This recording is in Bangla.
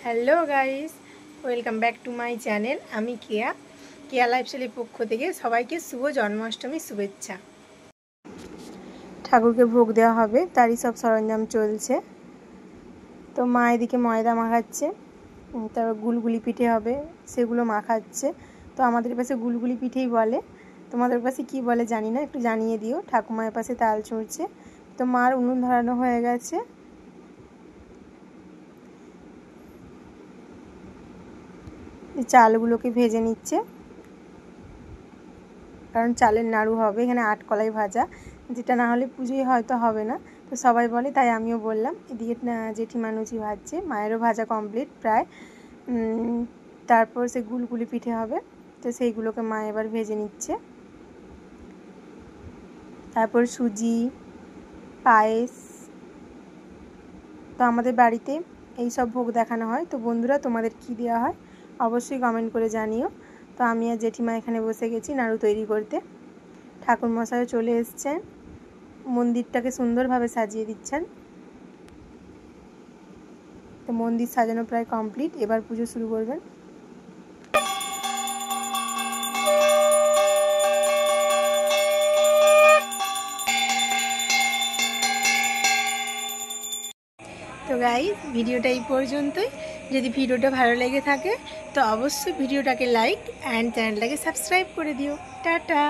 Hello guys, welcome back to my channel. আমি কেয়া লাইফস্টাইলের পক্ষ থেকে সবাইকে শুভ জন্মাষ্টমীর শুভেচ্ছা। ঠাকুরকে ভোগ দেওয়া হবে, তারই সব সরঞ্জাম চলছে। তো মা এদিকে ময়দা মাখাচ্ছে, তারপর গুলগুলি পিঠে হবে, সেগুলো মাখাচ্ছে। তো আমাদের পাশে গুলগুলি পিঠেই বলে, তোমাদের পাশে কি বলে জানি না, একটু জানিয়ে দিও। ঠাকুমায়ের পাশে তাল ছুঁড়ছে। তো মার উনুন ধরানো হয়ে গেছে। চালগুলোকে ভেজে নিচ্ছে, কারণ চালের নাড়ু হবে। এখানে আটকলাই ভাজা, যেটা না হলে পুজোই হয়তো হবে না। তো সবাই বলে, তাই আমিও বললাম। এদিকে জেঠিমা লুচি ভাজছে, মায়েরও ভাজা কমপ্লিট প্রায়। তারপর সে গুলগুলি পিঠে হবে, তো সেইগুলোকে মা এবার ভেজে নিচ্ছে। তারপর সুজি, পায়েস। তো আমাদের বাড়িতে এই সব ভোগ দেখানো হয়। তো বন্ধুরা, তোমাদের কি দেওয়া হয় অবশ্যই কমেন্ট করে জানিও। তো আমি আর জেঠিমা এখানে বসে গেছি নাড়ু তৈরি করতে। ঠাকুরমশাইও চলে এসছেন, মন্দিরটাকে সুন্দরভাবে সাজিয়ে দিচ্ছেন। তো মন্দির সাজানো প্রায় কমপ্লিট, এবার পুজো শুরু করবেন। তো গাইস, ভিডিওটা এই পর্যন্তই। যদি ভিডিওটা ভালো লেগে থাকে তো অবশ্যই ভিডিওটাকে লাইক অ্যান্ড চ্যানেলটাকে সাবস্ক্রাইব করে দিও। টাটা।